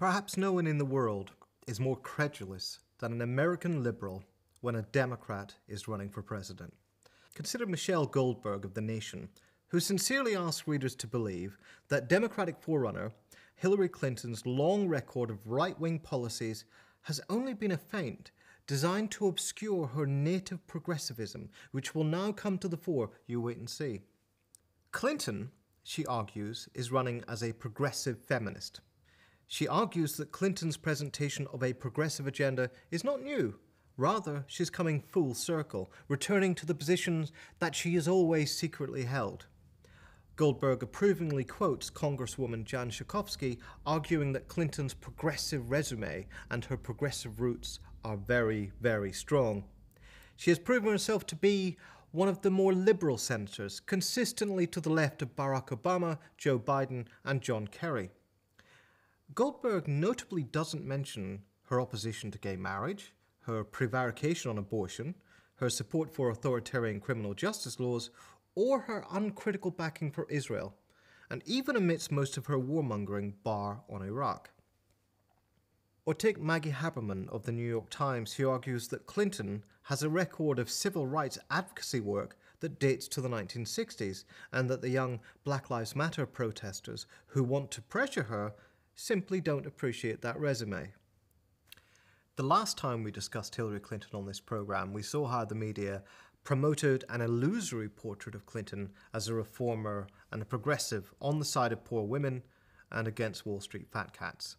Perhaps no one in the world is more credulous than an American liberal when a Democrat is running for president. Consider Michelle Goldberg of The Nation, who sincerely asks readers to believe that Democratic forerunner Hillary Clinton's long record of right-wing policies has only been a feint designed to obscure her native progressivism, which will now come to the fore. You wait and see. Clinton, she argues, is running as a progressive feminist. She argues that Clinton's presentation of a progressive agenda is not new. Rather, she's coming full circle, returning to the positions that she has always secretly held. Goldberg approvingly quotes Congresswoman Jan Schakowsky, arguing that Clinton's progressive resume and her progressive roots are very, very strong. She has proven herself to be one of the more liberal senators, consistently to the left of Barack Obama, Joe Biden, and John Kerry. Goldberg notably doesn't mention her opposition to gay marriage, her prevarication on abortion, her support for authoritarian criminal justice laws, or her uncritical backing for Israel, and even amidst most of her warmongering bar on Iraq. Or take Maggie Haberman of the New York Times, who argues that Clinton has a record of civil rights advocacy work that dates to the 1960s, and that the young Black Lives Matter protesters who want to pressure her simply don't appreciate that resume. The last time we discussed Hillary Clinton on this program, we saw how the media promoted an illusory portrait of Clinton as a reformer and a progressive on the side of poor women and against Wall Street fat cats.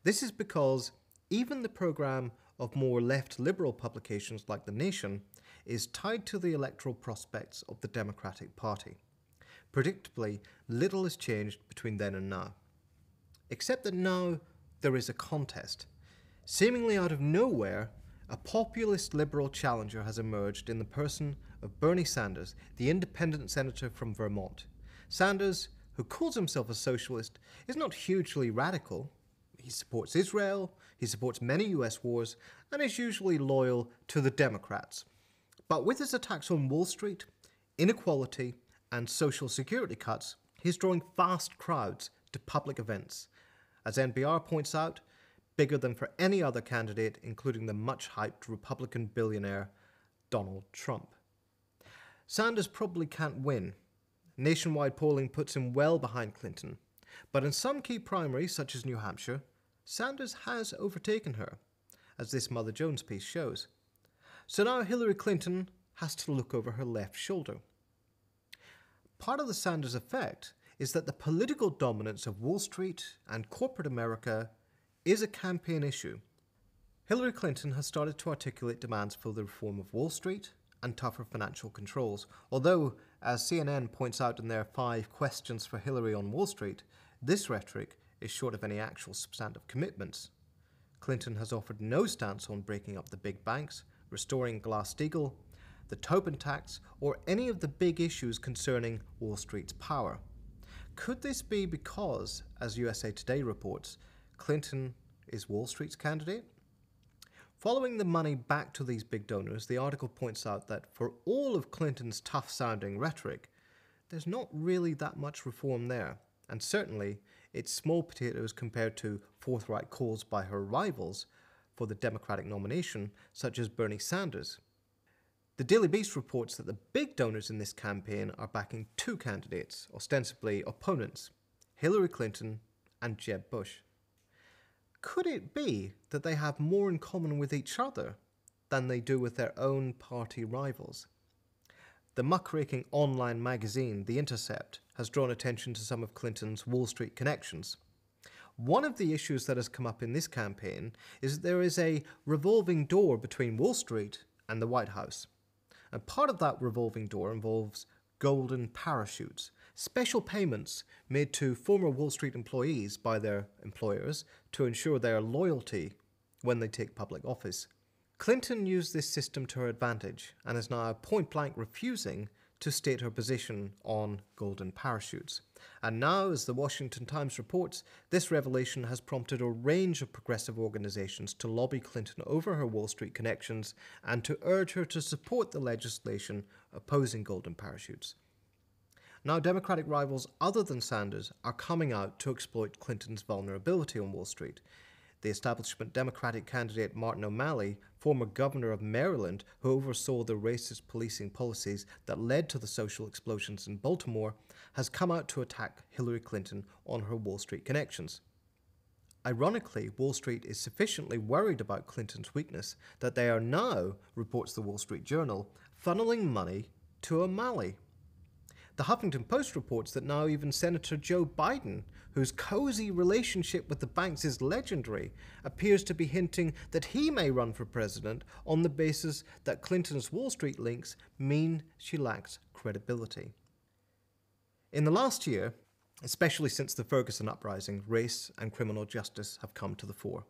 This is because even the program of more left liberal publications like The Nation is tied to the electoral prospects of the Democratic Party. Predictably, little has changed between then and now. Except that now there is a contest. Seemingly out of nowhere, a populist liberal challenger has emerged in the person of Bernie Sanders, the independent senator from Vermont. Sanders, who calls himself a socialist, is not hugely radical. He supports Israel, he supports many US wars, and is usually loyal to the Democrats. But with his attacks on Wall Street, inequality, and social security cuts, he's drawing vast crowds to public events. As NPR points out, bigger than for any other candidate, including the much-hyped Republican billionaire Donald Trump. Sanders probably can't win. Nationwide polling puts him well behind Clinton, but in some key primaries, such as New Hampshire, Sanders has overtaken her, as this Mother Jones piece shows. So now Hillary Clinton has to look over her left shoulder. Part of the Sanders effect is that the political dominance of Wall Street and corporate America is a campaign issue. Hillary Clinton has started to articulate demands for the reform of Wall Street and tougher financial controls, although, as CNN points out in their 5 questions for Hillary on Wall Street, this rhetoric is short of any actual substantive commitments. Clinton has offered no stance on breaking up the big banks, restoring Glass-Steagall, the Tobin tax, or any of the big issues concerning Wall Street's power. Could this be because, as USA Today reports, Clinton is Wall Street's candidate? Following the money back to these big donors, the article points out that for all of Clinton's tough-sounding rhetoric, there's not really that much reform there, and certainly it's small potatoes compared to forthright calls by her rivals for the Democratic nomination, such as Bernie Sanders. The Daily Beast reports that the big donors in this campaign are backing 2 candidates, ostensibly opponents, Hillary Clinton and Jeb Bush. Could it be that they have more in common with each other than they do with their own party rivals? The muckraking online magazine, The Intercept, has drawn attention to some of Clinton's Wall Street connections. One of the issues that has come up in this campaign is that there is a revolving door between Wall Street and the White House. And part of that revolving door involves golden parachutes, special payments made to former Wall Street employees by their employers to ensure their loyalty when they take public office. Clinton used this system to her advantage and is now point-blank refusing to state her position on golden parachutes. And now, as the Washington Times reports, this revelation has prompted a range of progressive organizations to lobby Clinton over her Wall Street connections and to urge her to support the legislation opposing golden parachutes. Now, Democratic rivals other than Sanders are coming out to exploit Clinton's vulnerability on Wall Street. The establishment Democratic candidate Martin O'Malley, former governor of Maryland who oversaw the racist policing policies that led to the social explosions in Baltimore, has come out to attack Hillary Clinton on her Wall Street connections. Ironically, Wall Street is sufficiently worried about Clinton's weakness that they are now, reports the Wall Street Journal, funneling money to O'Malley. The Huffington Post reports that now even Senator Joe Biden, whose cozy relationship with the banks is legendary, appears to be hinting that he may run for president on the basis that Clinton's Wall Street links mean she lacks credibility. In the last year, especially since the Ferguson uprising, race and criminal justice have come to the fore.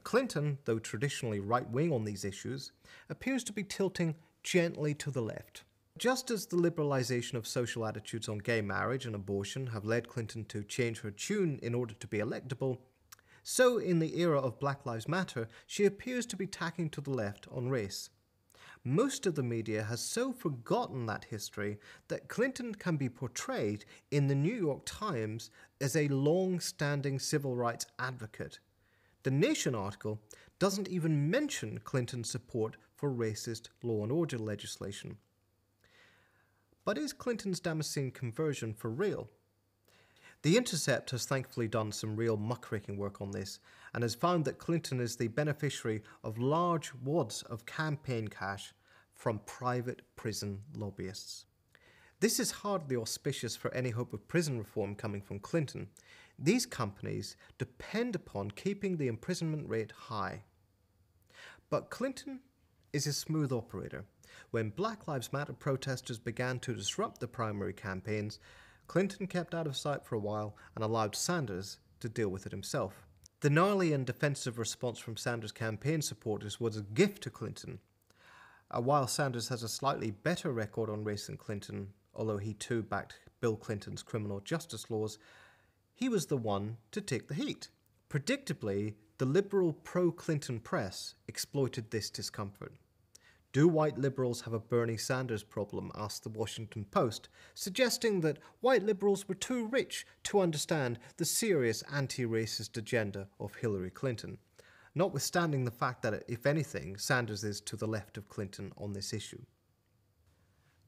Clinton, though traditionally right-wing on these issues, appears to be tilting gently to the left. Just as the liberalization of social attitudes on gay marriage and abortion have led Clinton to change her tune in order to be electable, so in the era of Black Lives Matter, she appears to be tacking to the left on race. Most of the media has so forgotten that history that Clinton can be portrayed in the New York Times as a long-standing civil rights advocate. The Nation article doesn't even mention Clinton's support for racist law and order legislation. But is Clinton's Damascene conversion for real? The Intercept has thankfully done some real muckraking work on this and has found that Clinton is the beneficiary of large wads of campaign cash from private prison lobbyists. This is hardly auspicious for any hope of prison reform coming from Clinton. These companies depend upon keeping the imprisonment rate high. But Clinton is a smooth operator. When Black Lives Matter protesters began to disrupt the primary campaigns, Clinton kept out of sight for a while and allowed Sanders to deal with it himself. The gnarly and defensive response from Sanders' campaign supporters was a gift to Clinton. While Sanders has a slightly better record on race than Clinton, although he too backed Bill Clinton's criminal justice laws, he was the one to take the heat. Predictably, the liberal pro-Clinton press exploited this discomfort. Do white liberals have a Bernie Sanders problem? Asked the Washington Post, suggesting that white liberals were too rich to understand the serious anti-racist agenda of Hillary Clinton, notwithstanding the fact that, if anything, Sanders is to the left of Clinton on this issue.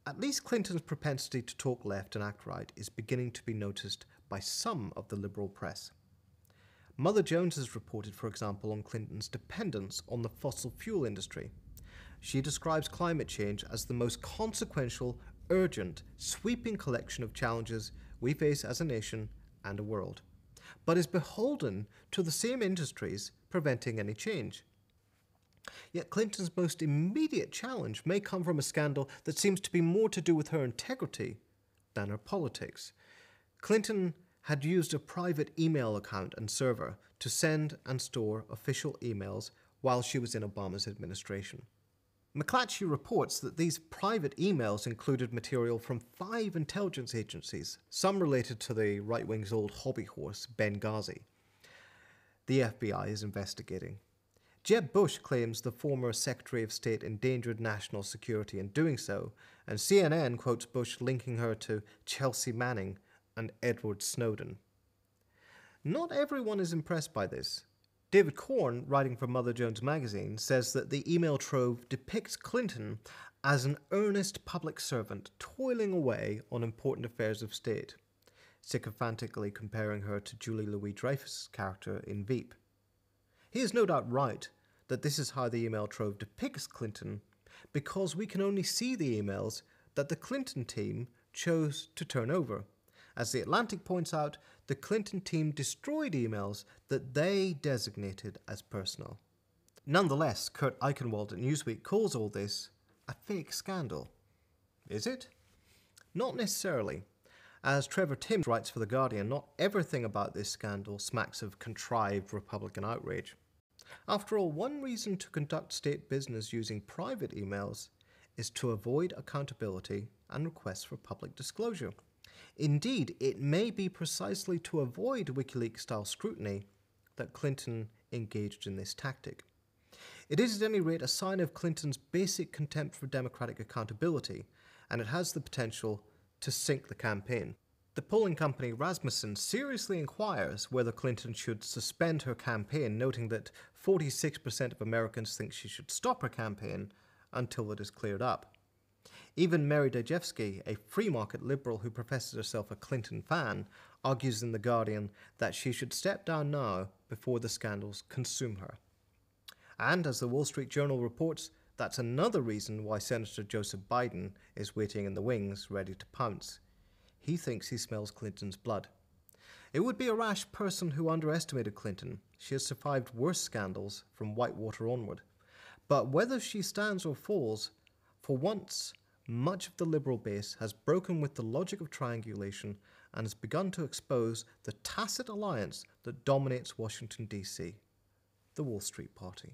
At least Clinton's propensity to talk left and act right is beginning to be noticed by some of the liberal press. Mother Jones has reported, for example, on Clinton's dependence on the fossil fuel industry. She describes climate change as the most consequential, urgent, sweeping collection of challenges we face as a nation and a world, but is beholden to the same industries preventing any change. Yet Clinton's most immediate challenge may come from a scandal that seems to be more to do with her integrity than her politics. Clinton had used a private email account and server to send and store official emails while she was in Obama's administration. McClatchy reports that these private emails included material from 5 intelligence agencies, some related to the right-wing's old hobby horse, Benghazi. The FBI is investigating. Jeb Bush claims the former Secretary of State endangered national security in doing so, and CNN quotes Bush linking her to Chelsea Manning and Edward Snowden. Not everyone is impressed by this. David Korn, writing for Mother Jones magazine, says that the email trove depicts Clinton as an earnest public servant toiling away on important affairs of state, sycophantically comparing her to Julie Louis-Dreyfus' character in Veep. He is no doubt right that this is how the email trove depicts Clinton, because we can only see the emails that the Clinton team chose to turn over. As The Atlantic points out, the Clinton team destroyed emails that they designated as personal. Nonetheless, Kurt Eichenwald at Newsweek calls all this a fake scandal. Is it? Not necessarily. As Trevor Timms writes for The Guardian, not everything about this scandal smacks of contrived Republican outrage. After all, one reason to conduct state business using private emails is to avoid accountability and requests for public disclosure. Indeed, it may be precisely to avoid WikiLeaks-style scrutiny that Clinton engaged in this tactic. It is at any rate a sign of Clinton's basic contempt for democratic accountability, and it has the potential to sink the campaign. The polling company Rasmussen seriously inquires whether Clinton should suspend her campaign, noting that 46% of Americans think she should stop her campaign until it is cleared up. Even Mary Dejevsky, a free market liberal who professes herself a Clinton fan, argues in The Guardian that she should step down now before the scandals consume her. And as the Wall Street Journal reports, that's another reason why Senator Joseph Biden is waiting in the wings, ready to pounce. He thinks he smells Clinton's blood. It would be a rash person who underestimated Clinton. She has survived worse scandals from Whitewater onward. But whether she stands or falls, for once, much of the liberal base has broken with the logic of triangulation and has begun to expose the tacit alliance that dominates Washington, D.C., the Wall Street Party.